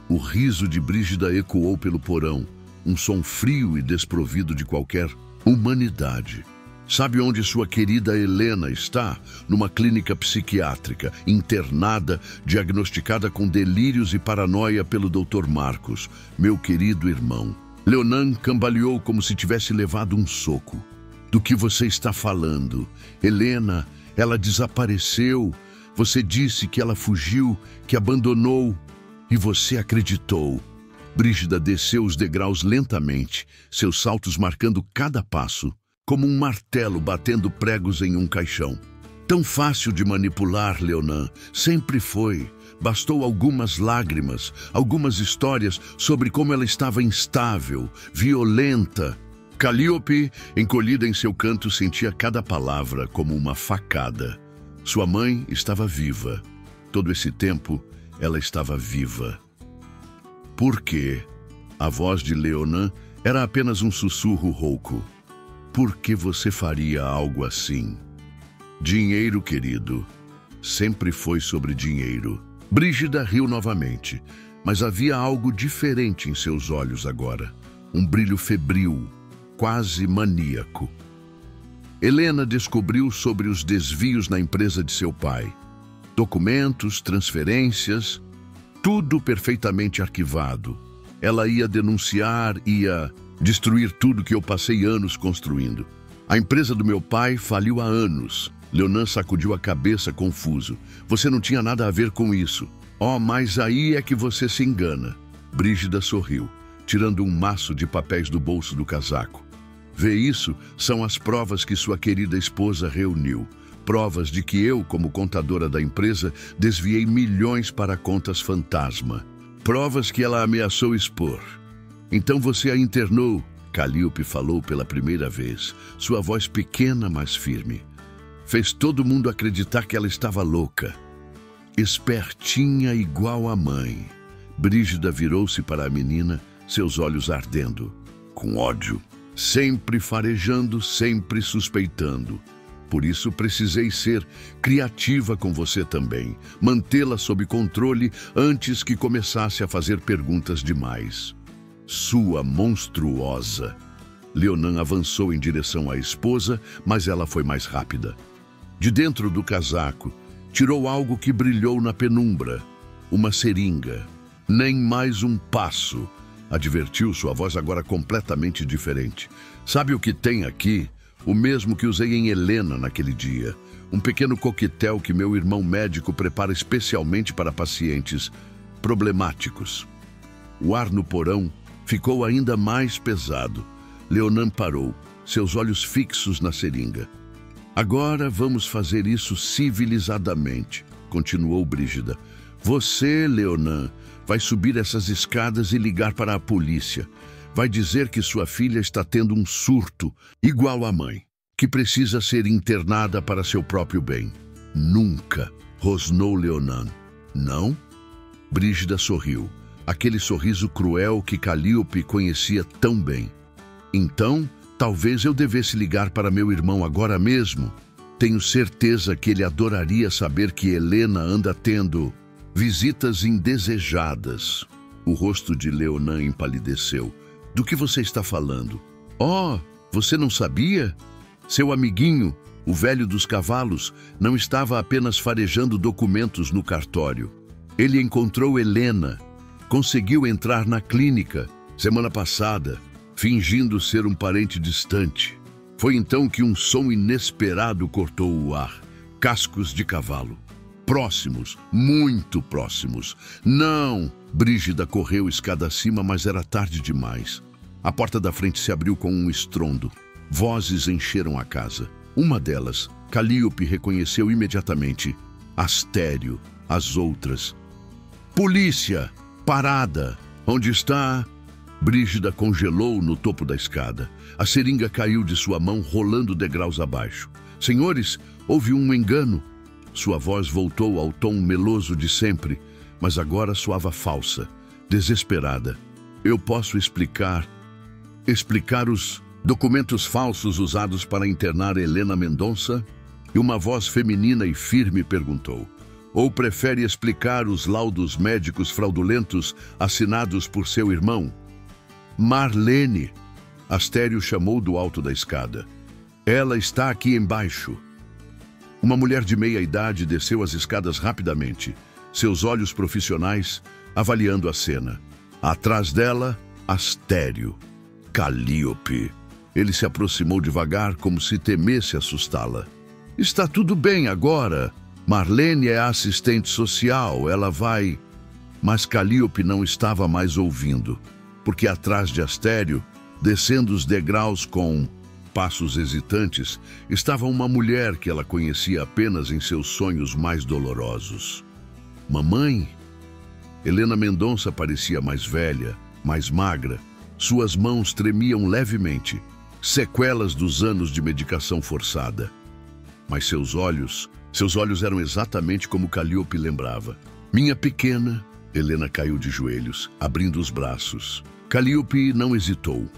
O riso de Brígida ecoou pelo porão, um som frio e desprovido de qualquer humanidade. Sabe onde sua querida Helena está? Numa clínica psiquiátrica, internada, diagnosticada com delírios e paranoia pelo Dr. Marcos, meu querido irmão. Leonan cambaleou como se tivesse levado um soco. Do que você está falando? Helena, ela desapareceu. Você disse que ela fugiu, que abandonou, e você acreditou. Brígida desceu os degraus lentamente, seus saltos marcando cada passo, como um martelo batendo pregos em um caixão. Tão fácil de manipular, Leonan, sempre foi. Bastou algumas lágrimas, algumas histórias sobre como ela estava instável, violenta. Calíope, encolhida em seu canto, sentia cada palavra como uma facada. Sua mãe estava viva. Todo esse tempo, ela estava viva. Por quê? A voz de Leonan era apenas um sussurro rouco. Por que você faria algo assim? Dinheiro, querido. Sempre foi sobre dinheiro. Brígida riu novamente, mas havia algo diferente em seus olhos agora. Um brilho febril, quase maníaco. Helena descobriu sobre os desvios na empresa de seu pai. Documentos, transferências, tudo perfeitamente arquivado. Ela ia denunciar, ia destruir tudo que eu passei anos construindo. A empresa do meu pai faliu há anos. Leonan sacudiu a cabeça confuso. Você não tinha nada a ver com isso. Oh, mas aí é que você se engana. Brígida sorriu, tirando um maço de papéis do bolso do casaco. Vê isso? São as provas que sua querida esposa reuniu. Provas de que eu, como contadora da empresa, desviei milhões para contas fantasma. Provas que ela ameaçou expor. Então você a internou. Calíope falou pela primeira vez, sua voz pequena, mas firme. Fez todo mundo acreditar que ela estava louca. Espertinha igual a mãe. Brígida virou-se para a menina, seus olhos ardendo, com ódio. Sempre farejando, sempre suspeitando. Por isso precisei ser criativa com você também, mantê-la sob controle antes que começasse a fazer perguntas demais. Sua monstruosa. Leonan avançou em direção à esposa, mas ela foi mais rápida. De dentro do casaco, tirou algo que brilhou na penumbra. Uma seringa. Nem mais um passo. Advertiu, sua voz agora completamente diferente. Sabe o que tem aqui? O mesmo que usei em Helena naquele dia. Um pequeno coquetel que meu irmão médico prepara especialmente para pacientes problemáticos. O ar no porão ficou ainda mais pesado. Leonan parou, seus olhos fixos na seringa. Agora vamos fazer isso civilizadamente, continuou Brígida. Você, Leonan, vai subir essas escadas e ligar para a polícia. Vai dizer que sua filha está tendo um surto, igual à mãe, que precisa ser internada para seu próprio bem. Nunca, rosnou Leonan. Não? Brígida sorriu, aquele sorriso cruel que Calíope conhecia tão bem. Então, talvez eu devesse ligar para meu irmão agora mesmo. Tenho certeza que ele adoraria saber que Helena anda tendo visitas indesejadas. O rosto de Leonan empalideceu. Do que você está falando? Oh, você não sabia? Seu amiguinho, o velho dos cavalos, não estava apenas farejando documentos no cartório. Ele encontrou Helena. Conseguiu entrar na clínica semana passada, fingindo ser um parente distante. Foi então que um som inesperado cortou o ar. Cascos de cavalo. Próximos, muito próximos. Não! Brígida correu escada acima, mas era tarde demais. A porta da frente se abriu com um estrondo. Vozes encheram a casa. Uma delas, Calíope reconheceu imediatamente. Astério, as outras. Polícia! Parada! Onde está? Brígida congelou no topo da escada. A seringa caiu de sua mão, rolando degraus abaixo. Senhores, houve um engano. Sua voz voltou ao tom meloso de sempre, mas agora soava falsa, desesperada. Eu posso explicar os documentos falsos usados para internar Helena Mendonça? E uma voz feminina e firme perguntou: ou prefere explicar os laudos médicos fraudulentos assinados por seu irmão? Marlene, Astério chamou do alto da escada. Ela está aqui embaixo. Uma mulher de meia idade desceu as escadas rapidamente, seus olhos profissionais avaliando a cena. Atrás dela, Astério. Calíope. Ele se aproximou devagar, como se temesse assustá-la. Está tudo bem agora. Marlene é a assistente social, ela vai... Mas Calíope não estava mais ouvindo, porque atrás de Astério, descendo os degraus com passos hesitantes, estava uma mulher que ela conhecia apenas em seus sonhos mais dolorosos. Mamãe? Helena Mendonça parecia mais velha, mais magra. Suas mãos tremiam levemente, sequelas dos anos de medicação forçada. Mas seus olhos eram exatamente como Calíope lembrava. Minha pequena, Helena caiu de joelhos, abrindo os braços. Calíope não hesitou.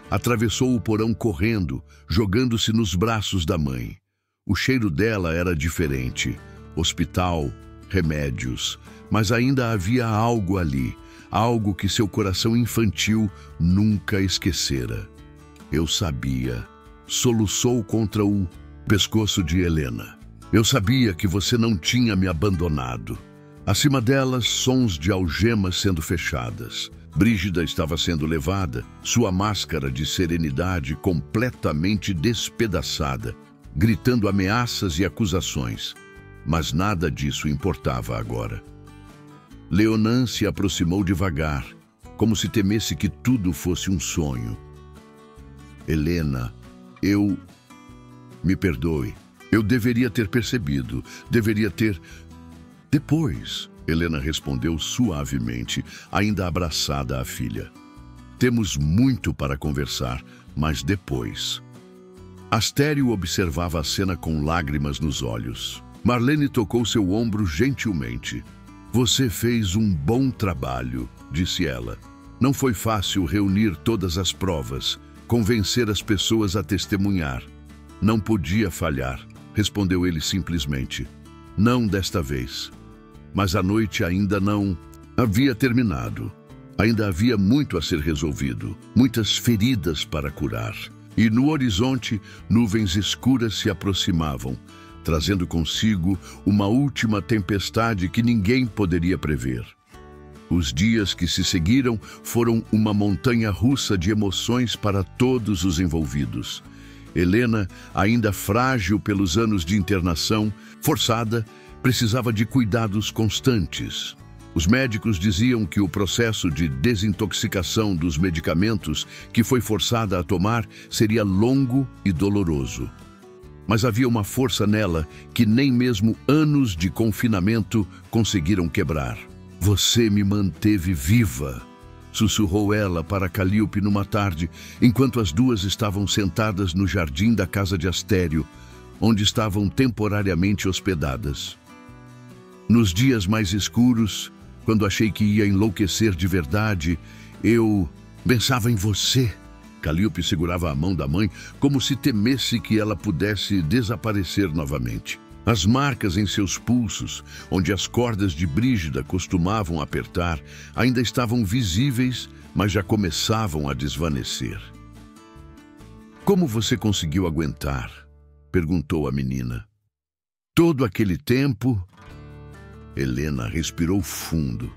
Atravessou o porão correndo, jogando-se nos braços da mãe. O cheiro dela era diferente. Hospital, remédios. Mas ainda havia algo ali, algo que seu coração infantil nunca esquecera. Eu sabia. Soluçou contra o pescoço de Helena. Eu sabia que você não tinha me abandonado. Acima delas, sons de algemas sendo fechadas. Brígida estava sendo levada, sua máscara de serenidade completamente despedaçada, gritando ameaças e acusações. Mas nada disso importava agora. Leonan se aproximou devagar, como se temesse que tudo fosse um sonho. Helena, me perdoe. Eu deveria ter percebido, deveria ter... Depois, Helena respondeu suavemente, ainda abraçada à filha. Temos muito para conversar, mas depois. Astério observava a cena com lágrimas nos olhos. Marlene tocou seu ombro gentilmente. Você fez um bom trabalho, disse ela. Não foi fácil reunir todas as provas, convencer as pessoas a testemunhar. Não podia falhar, respondeu ele simplesmente. Não desta vez. Mas a noite ainda não havia terminado. Ainda havia muito a ser resolvido, muitas feridas para curar. E no horizonte, nuvens escuras se aproximavam, trazendo consigo uma última tempestade que ninguém poderia prever. Os dias que se seguiram foram uma montanha-russa de emoções para todos os envolvidos. Helena, ainda frágil pelos anos de internação, forçada, precisava de cuidados constantes. Os médicos diziam que o processo de desintoxicação dos medicamentos que foi forçada a tomar seria longo e doloroso. Mas havia uma força nela que nem mesmo anos de confinamento conseguiram quebrar. Você me manteve viva, sussurrou ela para Calíope numa tarde, enquanto as duas estavam sentadas no jardim da casa de Astério, onde estavam temporariamente hospedadas. Nos dias mais escuros, quando achei que ia enlouquecer de verdade, eu pensava em você. Calíope segurava a mão da mãe como se temesse que ela pudesse desaparecer novamente. As marcas em seus pulsos, onde as cordas de Brígida costumavam apertar, ainda estavam visíveis, mas já começavam a desvanecer. Como você conseguiu aguentar? Perguntou a menina. Todo aquele tempo... Helena respirou fundo,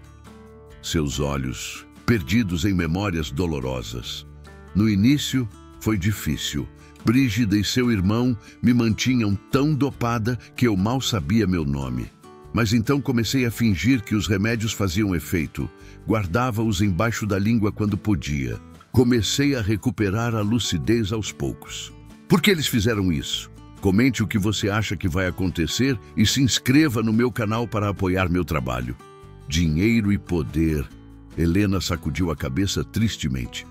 seus olhos perdidos em memórias dolorosas. No início, foi difícil. Brígida e seu irmão me mantinham tão dopada que eu mal sabia meu nome. Mas então comecei a fingir que os remédios faziam efeito. Guardava-os embaixo da língua quando podia. Comecei a recuperar a lucidez aos poucos. Por que eles fizeram isso? Comente o que você acha que vai acontecer e se inscreva no meu canal para apoiar meu trabalho. Dinheiro e poder. Helena sacudiu a cabeça tristemente.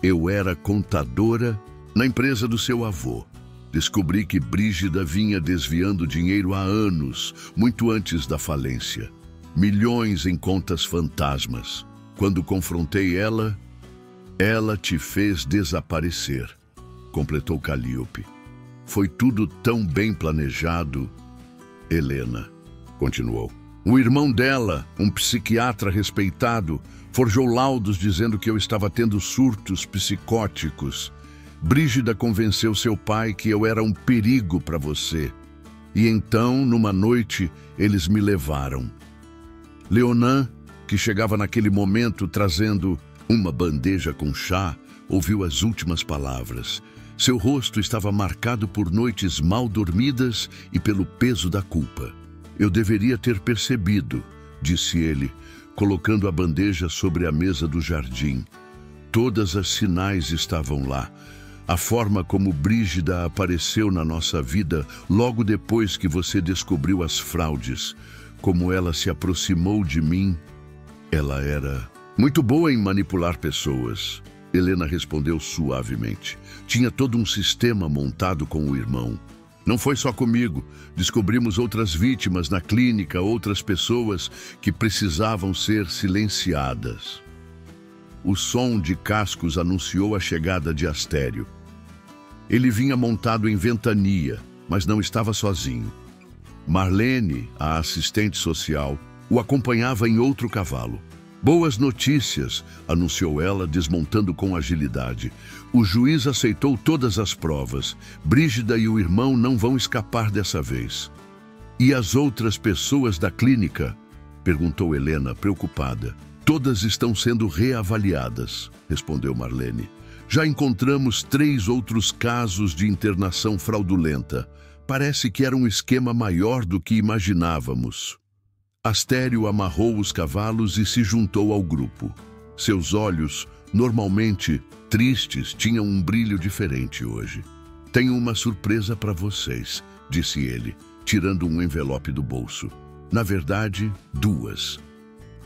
Eu era contadora na empresa do seu avô. Descobri que Brígida vinha desviando dinheiro há anos, muito antes da falência. Milhões em contas fantasmas. Quando confrontei ela, ela te fez desaparecer, completou Calíope. Foi tudo tão bem planejado. Helena continuou. O irmão dela, um psiquiatra respeitado, forjou laudos dizendo que eu estava tendo surtos psicóticos. Brígida convenceu seu pai que eu era um perigo para você. E então, numa noite, eles me levaram. Leonan, que chegava naquele momento trazendo uma bandeja com chá, ouviu as últimas palavras. Seu rosto estava marcado por noites mal dormidas e pelo peso da culpa. Eu deveria ter percebido, disse ele, colocando a bandeja sobre a mesa do jardim. Todas as sinais estavam lá. A forma como Brígida apareceu na nossa vida logo depois que você descobriu as fraudes. Como ela se aproximou de mim. Ela era muito boa em manipular pessoas. Helena respondeu suavemente. Tinha todo um sistema montado com o irmão. Não foi só comigo. Descobrimos outras vítimas na clínica, outras pessoas que precisavam ser silenciadas. O som de cascos anunciou a chegada de Astério. Ele vinha montado em Ventania, mas não estava sozinho. Marlene, a assistente social, o acompanhava em outro cavalo. Boas notícias, anunciou ela, desmontando com agilidade. O juiz aceitou todas as provas. Brígida e o irmão não vão escapar dessa vez. E as outras pessoas da clínica? Perguntou Helena, preocupada. Todas estão sendo reavaliadas, respondeu Marlene. Já encontramos 3 outros casos de internação fraudulenta. Parece que era um esquema maior do que imaginávamos. Astério amarrou os cavalos e se juntou ao grupo. Seus olhos, normalmente tristes, tinham um brilho diferente hoje. Tenho uma surpresa para vocês, disse ele, tirando um envelope do bolso. Na verdade, 2.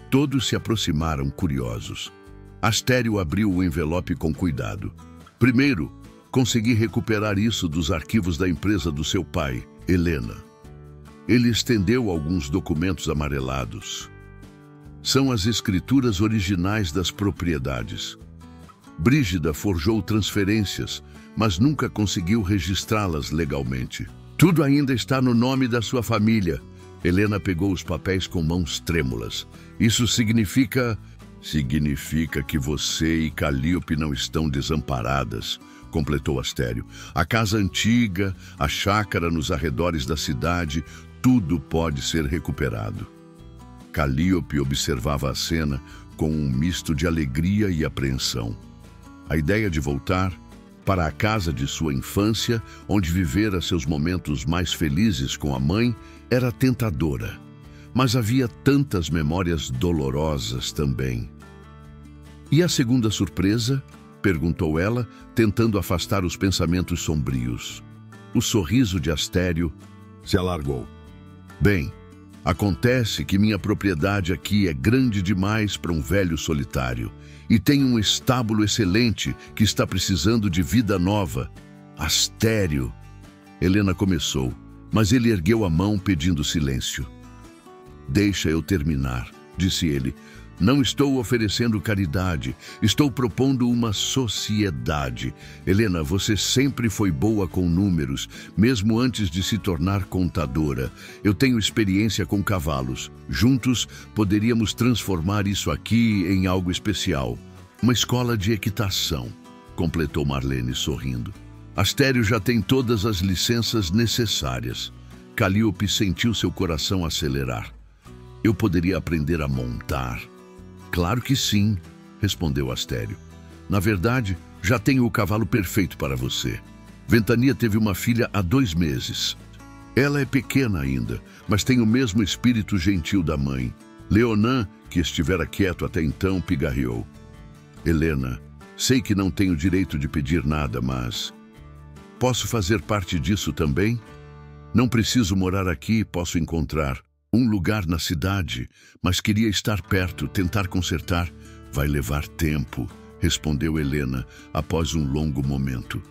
Todos se aproximaram curiosos. Astério abriu o envelope com cuidado. Primeiro, consegui recuperar isso dos arquivos da empresa do seu pai, Helena. Ele estendeu alguns documentos amarelados. São as escrituras originais das propriedades. Brígida forjou transferências, mas nunca conseguiu registrá-las legalmente. Tudo ainda está no nome da sua família. Helena pegou os papéis com mãos trêmulas. Isso significa que você e Calíope não estão desamparadas, completou Astério. A casa antiga, a chácara nos arredores da cidade, tudo pode ser recuperado. Calíope observava a cena com um misto de alegria e apreensão. A ideia de voltar para a casa de sua infância, onde vivera seus momentos mais felizes com a mãe, era tentadora. Mas havia tantas memórias dolorosas também. E a segunda surpresa? Perguntou ela, tentando afastar os pensamentos sombrios. O sorriso de Astério se alargou. Bem, acontece que minha propriedade aqui é grande demais para um velho solitário e tem um estábulo excelente que está precisando de vida nova. Astério! Helena começou, mas ele ergueu a mão pedindo silêncio. Deixa eu terminar, disse ele. Não estou oferecendo caridade, estou propondo uma sociedade. Helena, você sempre foi boa com números, mesmo antes de se tornar contadora. Eu tenho experiência com cavalos. Juntos, poderíamos transformar isso aqui em algo especial. Uma escola de equitação, completou Marlene sorrindo. Astério já tem todas as licenças necessárias. Calíope sentiu seu coração acelerar. Eu poderia aprender a montar. Claro que sim, respondeu Astério. Na verdade, já tenho o cavalo perfeito para você. Ventania teve uma filha há 2 meses. Ela é pequena ainda, mas tem o mesmo espírito gentil da mãe. Leonan, que estivera quieto até então, pigarreou. Helena, sei que não tenho direito de pedir nada, mas... posso fazer parte disso também? Não preciso morar aqui, posso encontrar um lugar na cidade, mas queria estar perto, tentar consertar. Vai levar tempo, respondeu Helena, após um longo momento.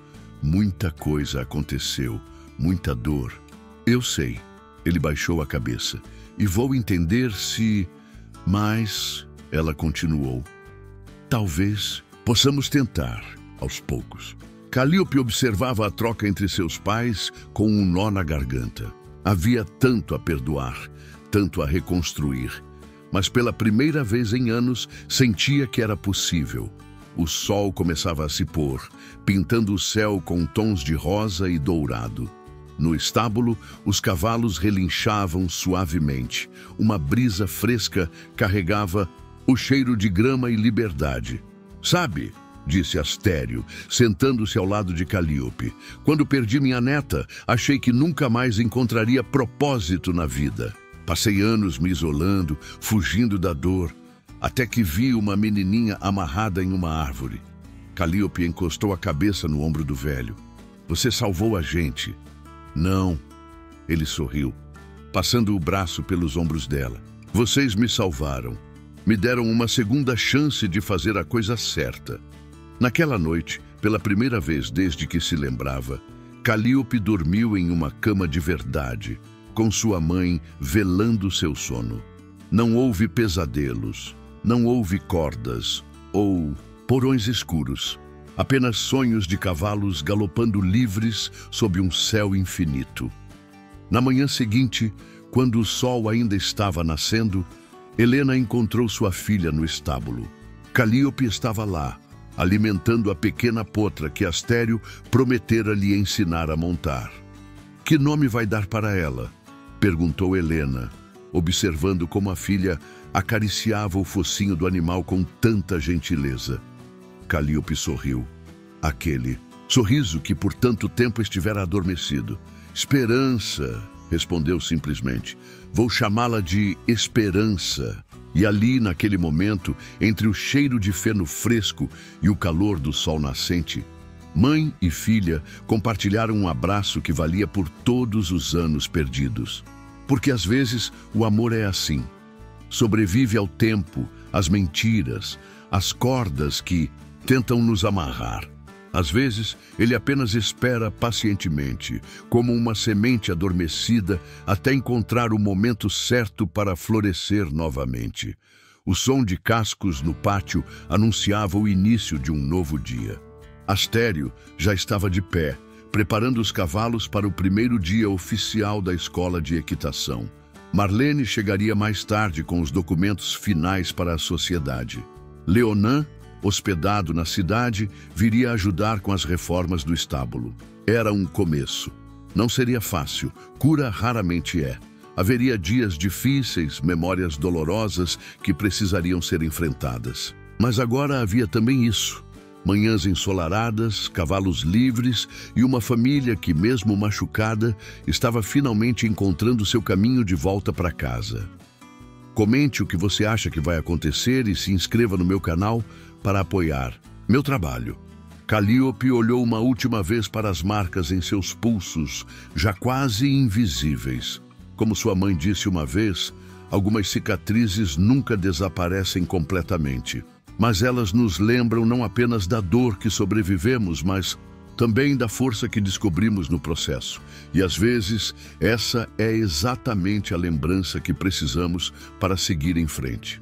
Muita coisa aconteceu, muita dor. Eu sei, ele baixou a cabeça. E vou entender se... Mas, ela continuou. Talvez possamos tentar, aos poucos. Calíope observava a troca entre seus pais com um nó na garganta. Havia tanto a perdoar, tanto a reconstruir, mas pela primeira vez em anos sentia que era possível. O sol começava a se pôr, pintando o céu com tons de rosa e dourado. No estábulo, os cavalos relinchavam suavemente. Uma brisa fresca carregava o cheiro de grama e liberdade. "Sabe", disse Astério, sentando-se ao lado de Calíope, "quando perdi minha neta, achei que nunca mais encontraria propósito na vida. Passei anos me isolando, fugindo da dor, até que vi uma menininha amarrada em uma árvore." Calíope encostou a cabeça no ombro do velho. "Você salvou a gente." "Não." Ele sorriu, passando o braço pelos ombros dela. "Vocês me salvaram. Me deram uma segunda chance de fazer a coisa certa." Naquela noite, pela primeira vez desde que se lembrava, Calíope dormiu em uma cama de verdade, com sua mãe velando seu sono. Não houve pesadelos, não houve cordas ou porões escuros. Apenas sonhos de cavalos galopando livres sob um céu infinito. Na manhã seguinte, quando o sol ainda estava nascendo, Helena encontrou sua filha no estábulo. Calíope estava lá, alimentando a pequena potra que Astério prometera lhe ensinar a montar. "Que nome vai dar para ela?" perguntou Helena, observando como a filha acariciava o focinho do animal com tanta gentileza. Calíope sorriu. Aquele sorriso que por tanto tempo estivera adormecido. "Esperança", respondeu simplesmente. "Vou chamá-la de Esperança." E ali, naquele momento, entre o cheiro de feno fresco e o calor do sol nascente, mãe e filha compartilharam um abraço que valia por todos os anos perdidos. Porque às vezes o amor é assim. Sobrevive ao tempo, às mentiras, às cordas que tentam nos amarrar. Às vezes, ele apenas espera pacientemente, como uma semente adormecida, até encontrar o momento certo para florescer novamente. O som de cascos no pátio anunciava o início de um novo dia. Astério já estava de pé, preparando os cavalos para o primeiro dia oficial da escola de equitação. Marlene chegaria mais tarde com os documentos finais para a sociedade. Leonan, hospedado na cidade, viria ajudar com as reformas do estábulo. Era um começo. Não seria fácil, cura raramente é. Haveria dias difíceis, memórias dolorosas que precisariam ser enfrentadas. Mas agora havia também isso. Manhãs ensolaradas, cavalos livres e uma família que, mesmo machucada, estava finalmente encontrando seu caminho de volta para casa. Comente o que você acha que vai acontecer e se inscreva no meu canal para apoiar meu trabalho. Calíope olhou uma última vez para as marcas em seus pulsos, já quase invisíveis. Como sua mãe disse uma vez, algumas cicatrizes nunca desaparecem completamente. Mas elas nos lembram não apenas da dor que sobrevivemos, mas também da força que descobrimos no processo. E às vezes, essa é exatamente a lembrança que precisamos para seguir em frente.